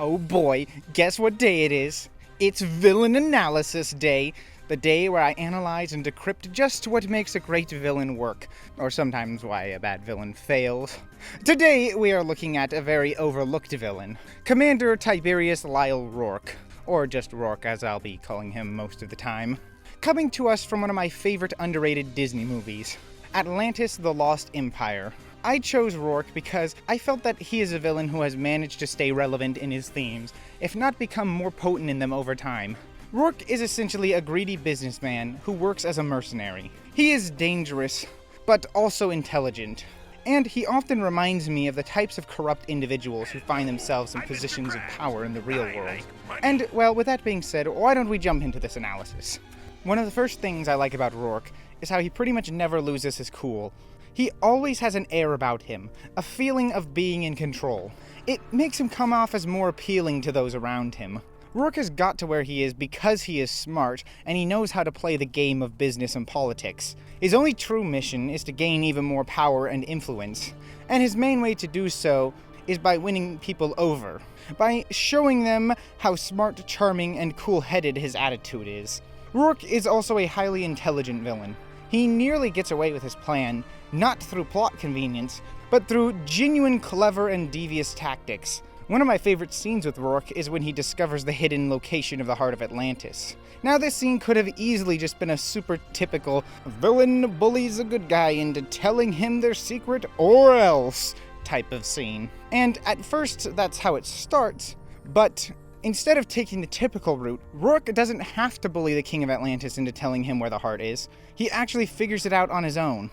Oh boy, guess what day it is? It's Villain Analysis Day, the day where I analyze and decrypt just what makes a great villain work, or sometimes why a bad villain fails. Today we are looking at a very overlooked villain, Commander Tiberius Lyle Rourke, or just Rourke as I'll be calling him most of the time. Coming to us from one of my favorite underrated Disney movies, Atlantis: The Lost Empire. I chose Rourke because I felt that he is a villain who has managed to stay relevant in his themes, if not become more potent in them over time. Rourke is essentially a greedy businessman who works as a mercenary. He is dangerous, but also intelligent. And he often reminds me of the types of corrupt individuals who find themselves in positions of power in the real world. And, well, with that being said, why don't we jump into this analysis? One of the first things I like about Rourke is how he pretty much never loses his cool. He always has an air about him, a feeling of being in control. It makes him come off as more appealing to those around him. Rourke has got to where he is because he is smart, and he knows how to play the game of business and politics. His only true mission is to gain even more power and influence, and his main way to do so is by winning people over, by showing them how smart, charming, and cool-headed his attitude is. Rourke is also a highly intelligent villain. He nearly gets away with his plan, not through plot convenience, but through genuine clever and devious tactics. One of my favorite scenes with Rourke is when he discovers the hidden location of the heart of Atlantis. Now, this scene could have easily just been a super typical villain bullies a good guy into telling him their secret or else type of scene. And at first, that's how it starts, but instead of taking the typical route, Rourke doesn't have to bully the king of Atlantis into telling him where the heart is. He actually figures it out on his own.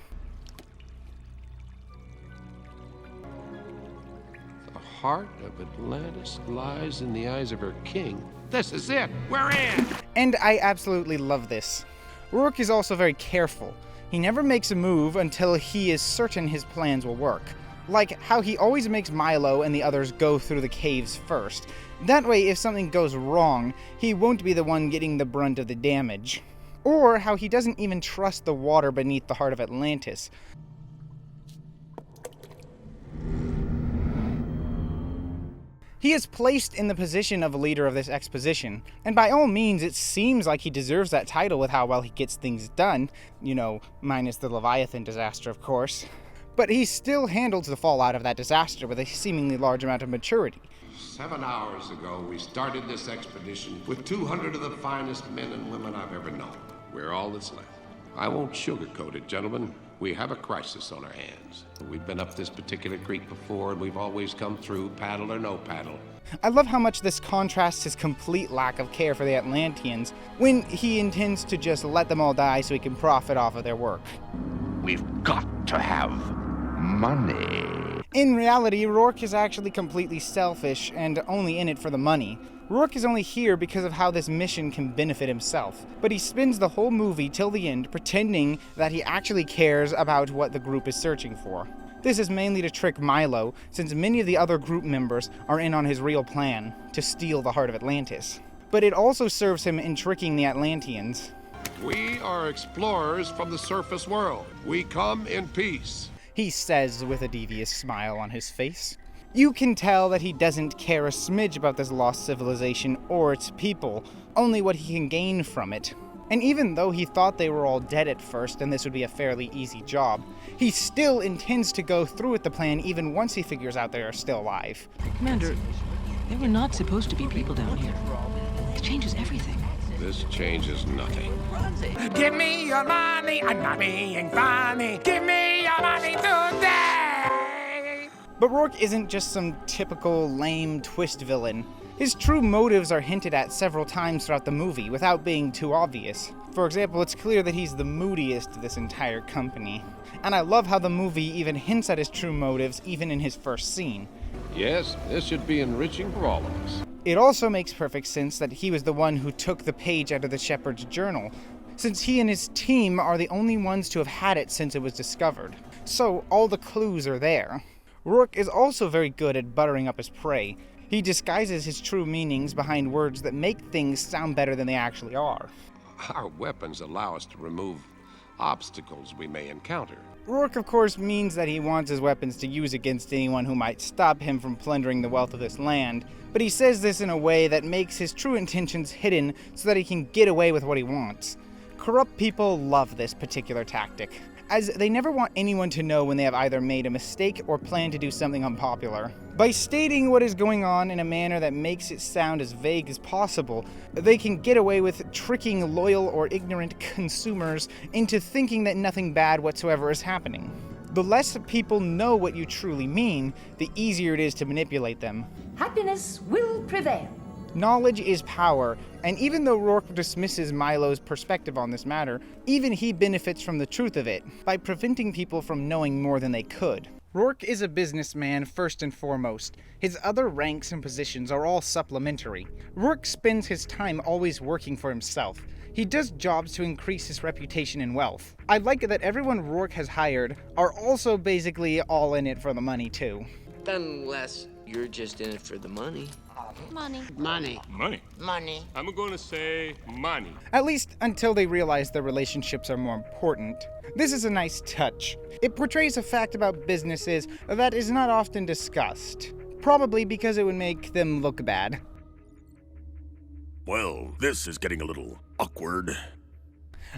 The heart of Atlantis lies in the eyes of her king. This is it! We're in! And I absolutely love this. Rourke is also very careful. He never makes a move until he is certain his plans will work. Like how he always makes Milo and the others go through the caves first. That way, if something goes wrong, he won't be the one getting the brunt of the damage. Or how he doesn't even trust the water beneath the heart of Atlantis. He is placed in the position of leader of this exposition, and by all means it seems like he deserves that title with how well he gets things done, minus the Leviathan disaster, of course. But he still handles the fallout of that disaster with a seemingly large amount of maturity. 7 hours ago, we started this expedition with 200 of the finest men and women I've ever known. We're all that's left. I won't sugarcoat it, gentlemen. We have a crisis on our hands. We've been up this particular creek before, and we've always come through, paddle or no paddle. I love how much this contrasts his complete lack of care for the Atlanteans, when he intends to just let them all die so he can profit off of their work. We've got to have money. In reality, Rourke is actually completely selfish and only in it for the money. Rourke is only here because of how this mission can benefit himself, but he spends the whole movie till the end pretending that he actually cares about what the group is searching for. This is mainly to trick Milo, since many of the other group members are in on his real plan, to steal the heart of Atlantis. But it also serves him in tricking the Atlanteans. We are explorers from the surface world. We come in peace, he says with a devious smile on his face. You can tell that he doesn't care a smidge about this lost civilization or its people, only what he can gain from it. And even though he thought they were all dead at first and this would be a fairly easy job, he still intends to go through with the plan even once he figures out they are still alive. Commander, there were not supposed to be people down here. This changes everything. This changes nothing. Give me your money, I'm not being funny. Give me your money today! But Rourke isn't just some typical lame twist villain. His true motives are hinted at several times throughout the movie without being too obvious. For example, it's clear that he's the moodiest of this entire company. And I love how the movie even hints at his true motives even in his first scene. Yes, this should be enriching for all of us. It also makes perfect sense that he was the one who took the page out of the Shepherd's journal, since he and his team are the only ones to have had it since it was discovered. So all the clues are there. Rourke is also very good at buttering up his prey. He disguises his true meanings behind words that make things sound better than they actually are. Our weapons allow us to remove obstacles we may encounter. Rourke, of course, means that he wants his weapons to use against anyone who might stop him from plundering the wealth of this land, but he says this in a way that makes his true intentions hidden so that he can get away with what he wants. Corrupt people love this particular tactic, as they never want anyone to know when they have either made a mistake or plan to do something unpopular. By stating what is going on in a manner that makes it sound as vague as possible, they can get away with tricking loyal or ignorant consumers into thinking that nothing bad whatsoever is happening. The less people know what you truly mean, the easier it is to manipulate them. Happiness will prevail. Knowledge is power, and even though Rourke dismisses Milo's perspective on this matter, even he benefits from the truth of it, by preventing people from knowing more than they could. Rourke is a businessman first and foremost. His other ranks and positions are all supplementary. Rourke spends his time always working for himself. He does jobs to increase his reputation and wealth. I like that everyone Rourke has hired are also basically all in it for the money too. Unless you're just in it for the money. Money. Money. Money. Money. I'm gonna say money. At least until they realize their relationships are more important. This is a nice touch. It portrays a fact about businesses that is not often discussed. Probably because it would make them look bad. Well, this is getting a little awkward.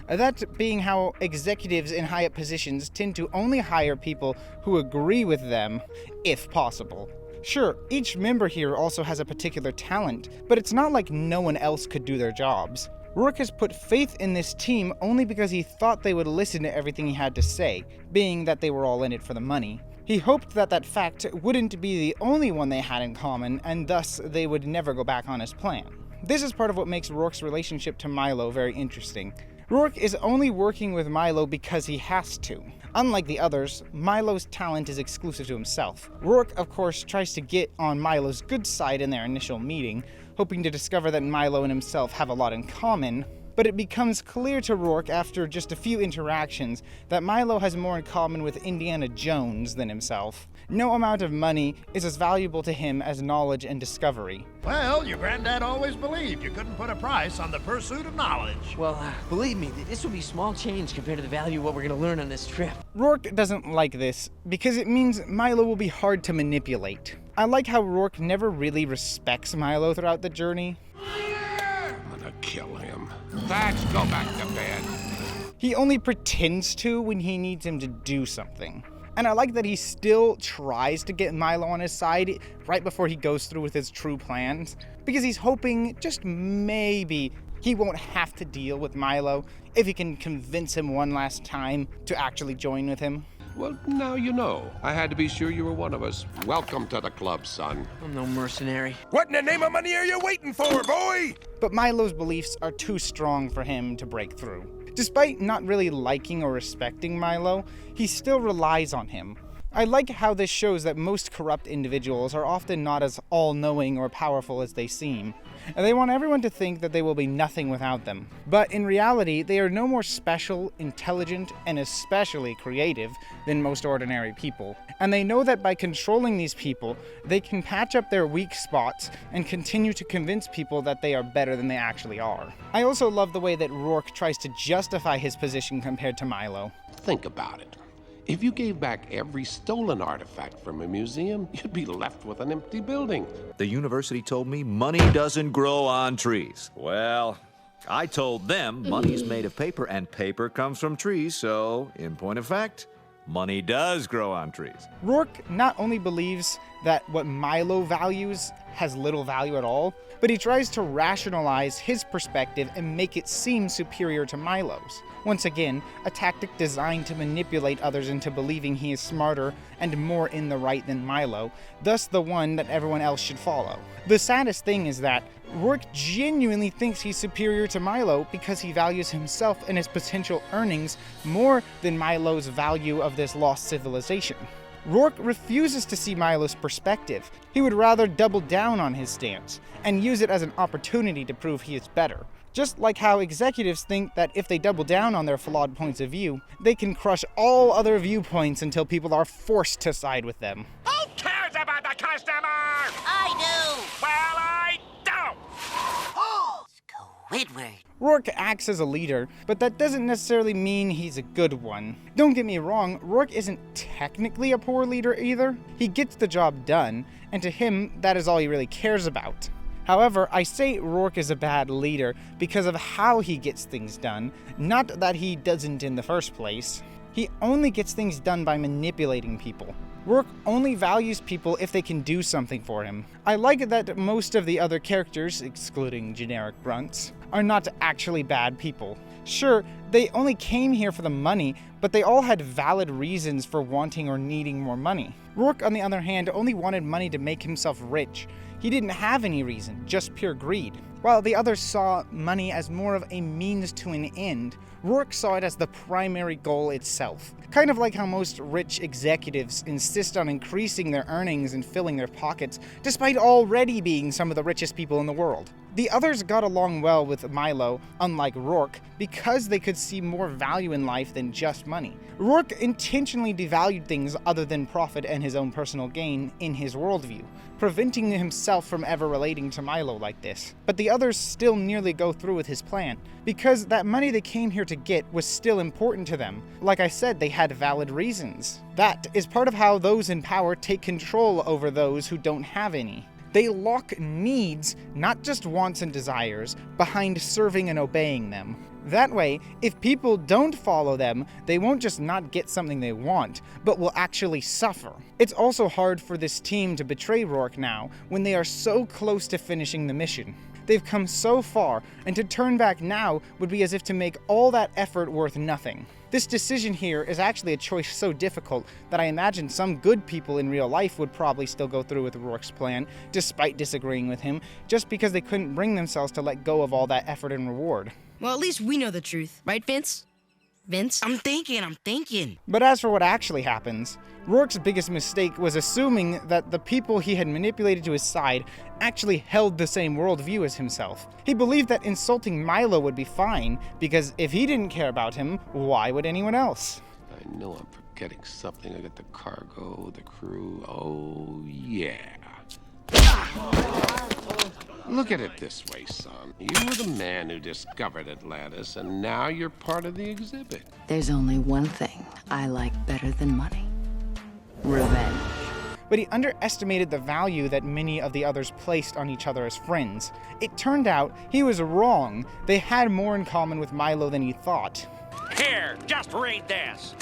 That being how executives in high-up positions tend to only hire people who agree with them, if possible. Sure, each member here also has a particular talent, but it's not like no one else could do their jobs. Rourke has put faith in this team only because he thought they would listen to everything he had to say, being that they were all in it for the money. He hoped that that fact wouldn't be the only one they had in common, and thus they would never go back on his plan. This is part of what makes Rourke's relationship to Milo very interesting. Rourke is only working with Milo because he has to. Unlike the others, Milo's talent is exclusive to himself. Rourke, of course, tries to get on Milo's good side in their initial meeting, hoping to discover that Milo and himself have a lot in common, but it becomes clear to Rourke after just a few interactions that Milo has more in common with Indiana Jones than himself. No amount of money is as valuable to him as knowledge and discovery. Well, your granddad always believed you couldn't put a price on the pursuit of knowledge. Well, believe me, this will be small change compared to the value of what we're gonna learn on this trip. Rourke doesn't like this, because it means Milo will be hard to manipulate. I like how Rourke never really respects Milo throughout the journey. I'm gonna kill him. Thatch, go back to bed. He only pretends to when he needs him to do something. And I like that he still tries to get Milo on his side right before he goes through with his true plans, because he's hoping just maybe he won't have to deal with Milo if he can convince him one last time to actually join with him. Well, now you know. I had to be sure you were one of us. Welcome to the club, son. I'm no mercenary. What in the name of money are you waiting for, boy? But Milo's beliefs are too strong for him to break through. Despite not really liking or respecting Milo, he still relies on him. I like how this shows that most corrupt individuals are often not as all-knowing or powerful as they seem, and they want everyone to think that they will be nothing without them. But in reality, they are no more special, intelligent, and especially creative than most ordinary people. And they know that by controlling these people, they can patch up their weak spots and continue to convince people that they are better than they actually are. I also love the way that Rourke tries to justify his position compared to Milo. Think about it. If you gave back every stolen artifact from a museum, you'd be left with an empty building. The university told me money doesn't grow on trees. Well, I told them money's made of paper, and paper comes from trees, so, in point of fact, money does grow on trees. Rourke not only believes that what Milo values has little value at all, but he tries to rationalize his perspective and make it seem superior to Milo's. Once again, a tactic designed to manipulate others into believing he is smarter and more in the right than Milo, thus the one that everyone else should follow. The saddest thing is that Rourke genuinely thinks he's superior to Milo because he values himself and his potential earnings more than Milo's value of this lost civilization. Rourke refuses to see Milo's perspective. He would rather double down on his stance and use it as an opportunity to prove he is better. Just like how executives think that if they double down on their flawed points of view, they can crush all other viewpoints until people are forced to side with them. Who cares about the customer? I do. Well, I don't. Midway. Rourke acts as a leader, but that doesn't necessarily mean he's a good one. Don't get me wrong, Rourke isn't technically a poor leader either. He gets the job done, and to him, that is all he really cares about. However, I say Rourke is a bad leader because of how he gets things done, not that he doesn't in the first place. He only gets things done by manipulating people. Rourke only values people if they can do something for him. I like that most of the other characters, excluding generic grunts, are not actually bad people. Sure, they only came here for the money, but they all had valid reasons for wanting or needing more money. Rourke, on the other hand, only wanted money to make himself rich. He didn't have any reason, just pure greed. While the others saw money as more of a means to an end, Rourke saw it as the primary goal itself. Kind of like how most rich executives insist on increasing their earnings and filling their pockets, despite already being some of the richest people in the world. The others got along well with Milo, unlike Rourke, because they could see more value in life than just money. Rourke intentionally devalued things other than profit and his own personal gain in his worldview, preventing himself from ever relating to Milo like this. But the others still nearly go through with his plan, because that money they came here to get was still important to them. Like I said, they had valid reasons. That is part of how those in power take control over those who don't have any. They lock needs, not just wants and desires, behind serving and obeying them. That way, if people don't follow them, they won't just not get something they want, but will actually suffer. It's also hard for this team to betray Rourke now, when they are so close to finishing the mission. They've come so far, and to turn back now would be as if to make all that effort worth nothing. This decision here is actually a choice so difficult that I imagine some good people in real life would probably still go through with Rourke's plan, despite disagreeing with him, just because they couldn't bring themselves to let go of all that effort and reward. Well, at least we know the truth, right, Vince? Vince? I'm thinking. But as for what actually happens, Rourke's biggest mistake was assuming that the people he had manipulated to his side actually held the same worldview as himself. He believed that insulting Milo would be fine, because if he didn't care about him, why would anyone else? I know I'm forgetting something. I got the cargo, the crew. Oh, yeah. Look at it this way, son. You were the man who discovered Atlantis, and now you're part of the exhibit. There's only one thing I like better than money. Revenge. But he underestimated the value that many of the others placed on each other as friends. It turned out he was wrong. They had more in common with Milo than he thought. Here, just read this.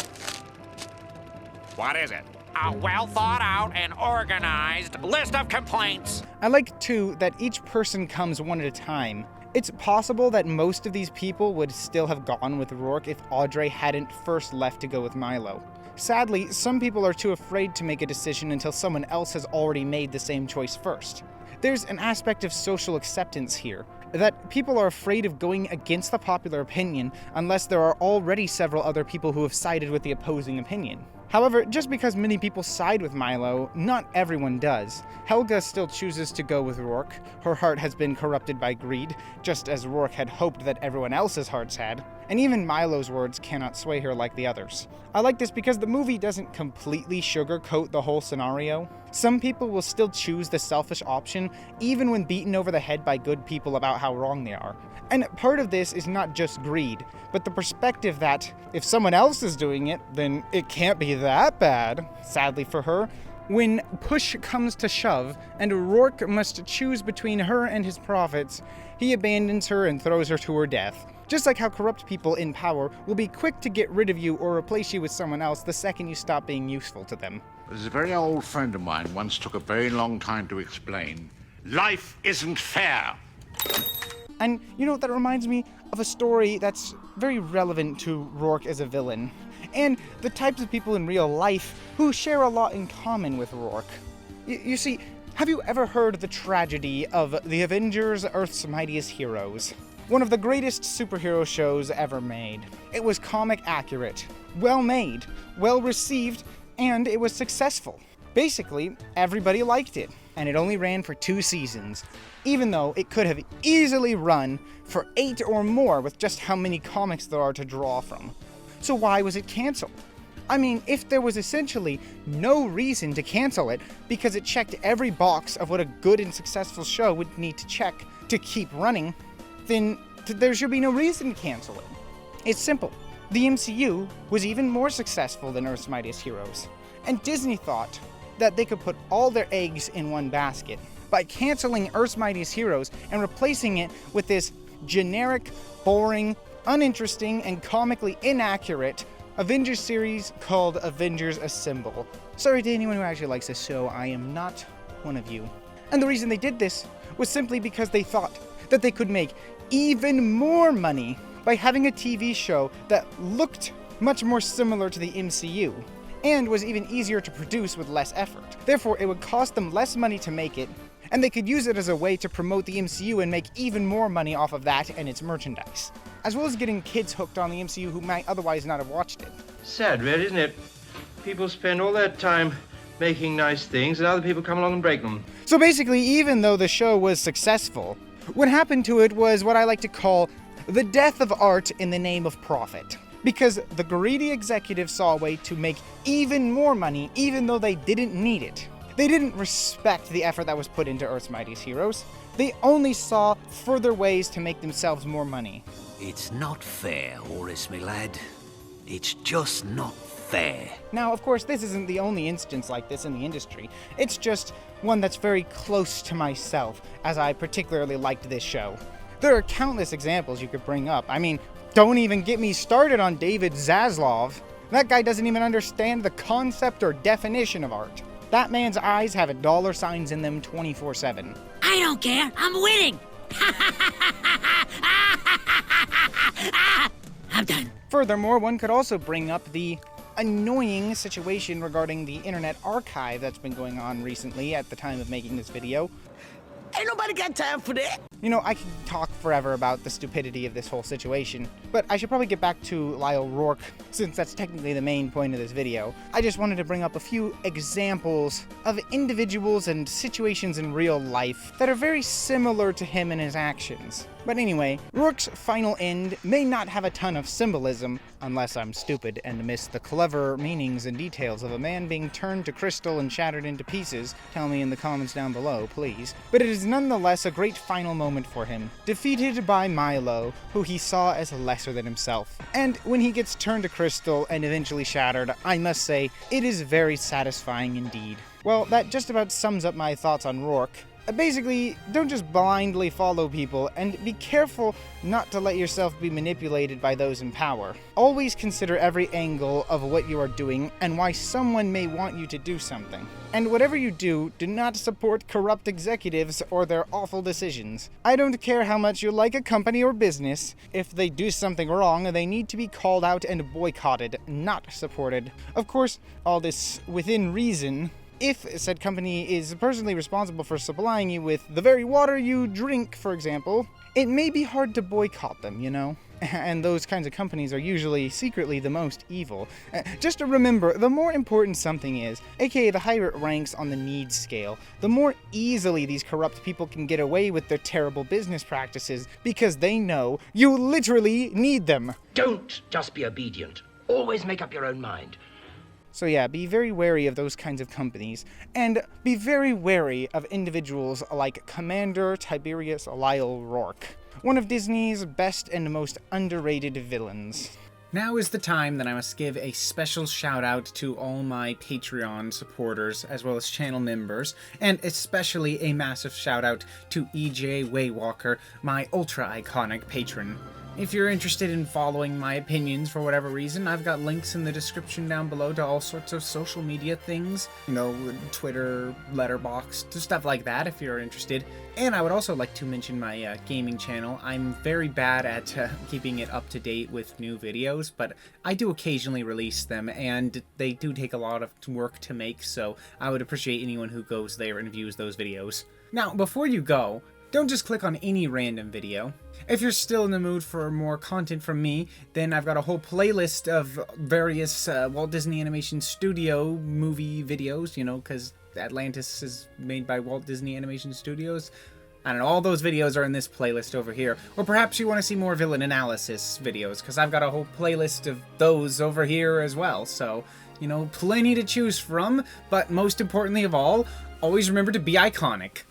What is it? A well-thought-out and organized list of complaints. I like, too, that each person comes one at a time. It's possible that most of these people would still have gone with Rourke if Audrey hadn't first left to go with Milo. Sadly, some people are too afraid to make a decision until someone else has already made the same choice first. There's an aspect of social acceptance here, that people are afraid of going against the popular opinion unless there are already several other people who have sided with the opposing opinion. However, just because many people side with Milo, not everyone does. Helga still chooses to go with Rourke. Her heart has been corrupted by greed, just as Rourke had hoped that everyone else's hearts had. And even Milo's words cannot sway her like the others. I like this because the movie doesn't completely sugarcoat the whole scenario. Some people will still choose the selfish option, even when beaten over the head by good people about how wrong they are. And part of this is not just greed, but the perspective that if someone else is doing it, then it can't be that bad. Sadly for her, when push comes to shove and Rourke must choose between her and his profits, he abandons her and throws her to her death. Just like how corrupt people in power will be quick to get rid of you or replace you with someone else the second you stop being useful to them. There's a very old friend of mine once took a very long time to explain, life isn't fair. And you know, that reminds me of a story that's very relevant to Rourke as a villain, and the types of people in real life who share a lot in common with Rourke. You see, have you ever heard the tragedy of the Avengers, Earth's Mightiest Heroes? One of the greatest superhero shows ever made. It was comic accurate, well made, well received, and it was successful. Basically, everybody liked it, and it only ran for 2 seasons, even though it could have easily run for 8 or more with just how many comics there are to draw from. So why was it canceled? I mean, if there was essentially no reason to cancel it because it checked every box of what a good and successful show would need to check to keep running, then there should be no reason to cancel it. It's simple. The MCU was even more successful than Earth's Mightiest Heroes, and Disney thought that they could put all their eggs in one basket by canceling Earth's Mightiest Heroes and replacing it with this generic, boring, uninteresting, and comically inaccurate Avengers series called Avengers Assemble. Sorry to anyone who actually likes this show, I am not one of you. And the reason they did this was simply because they thought that they could make even more money by having a TV show that looked much more similar to the MCU, and was even easier to produce with less effort. Therefore, it would cost them less money to make it, and they could use it as a way to promote the MCU and make even more money off of that and its merchandise, as well as getting kids hooked on the MCU who might otherwise not have watched it. Sad, really, isn't it? People spend all that time making nice things, and other people come along and break them. So basically, even though the show was successful, what happened to it was what I like to call the death of art in the name of profit. Because the greedy executives saw a way to make even more money even though they didn't need it. They didn't respect the effort that was put into Earth's Mightiest Heroes. They only saw further ways to make themselves more money. It's not fair, Horace, my lad. It's just not fair. Now, of course, this isn't the only instance like this in the industry. It's just one that's very close to myself, as I particularly liked this show. There are countless examples you could bring up. I mean, don't even get me started on David Zaslav. That guy doesn't even understand the concept or definition of art. That man's eyes have dollar signs in them 24/7. I don't care. I'm winning. I'm done. Furthermore, one could also bring up the annoying situation regarding the Internet Archive that's been going on recently at the time of making this video. Ain't nobody got time for that. You know, I can talk forever about the stupidity of this whole situation, but I should probably get back to Lyle Rourke, since that's technically the main point of this video. I just wanted to bring up a few examples of individuals and situations in real life that are very similar to him and his actions. But anyway, Rourke's final end may not have a ton of symbolism, unless I'm stupid and miss the clever meanings and details of a man being turned to crystal and shattered into pieces. Tell me in the comments down below, please. But it is nonetheless a great final moment for him, defeated by Milo, who he saw as lesser than himself. And when he gets turned to crystal and eventually shattered, I must say, it is very satisfying indeed. Well, that just about sums up my thoughts on Rourke. Basically, don't just blindly follow people, and be careful not to let yourself be manipulated by those in power. Always consider every angle of what you are doing and why someone may want you to do something. And whatever you do not support corrupt executives or their awful decisions. I don't care how much you like a company or business. If they do something wrong, they need to be called out and boycotted, not supported. Of course, all this within reason. If said company is personally responsible for supplying you with the very water you drink, for example, it may be hard to boycott them, you know? And those kinds of companies are usually secretly the most evil. Just to remember, the more important something is, aka the higher it ranks on the needs scale, the more easily these corrupt people can get away with their terrible business practices because they know you literally need them. Don't just be obedient. Always make up your own mind. So yeah, be very wary of those kinds of companies, and be very wary of individuals like Commander Tiberius Lyle Rourke, one of Disney's best and most underrated villains. Now is the time that I must give a special shout out to all my Patreon supporters as well as channel members, and especially a massive shout out to EJ Waywalker, my ultra iconic patron. If you're interested in following my opinions for whatever reason, I've got links in the description down below to all sorts of social media things. You know, Twitter, Letterboxd, stuff like that if you're interested. And I would also like to mention my gaming channel. I'm very bad at keeping it up to date with new videos, but I do occasionally release them, and they do take a lot of work to make, so I would appreciate anyone who goes there and views those videos. Now, before you go, don't just click on any random video. If you're still in the mood for more content from me, then I've got a whole playlist of various Walt Disney Animation Studio movie videos, you know, because Atlantis is made by Walt Disney Animation Studios. I don't know, all those videos are in this playlist over here. Or perhaps you want to see more villain analysis videos, because I've got a whole playlist of those over here as well. So, you know, plenty to choose from, but most importantly of all, always remember to be iconic.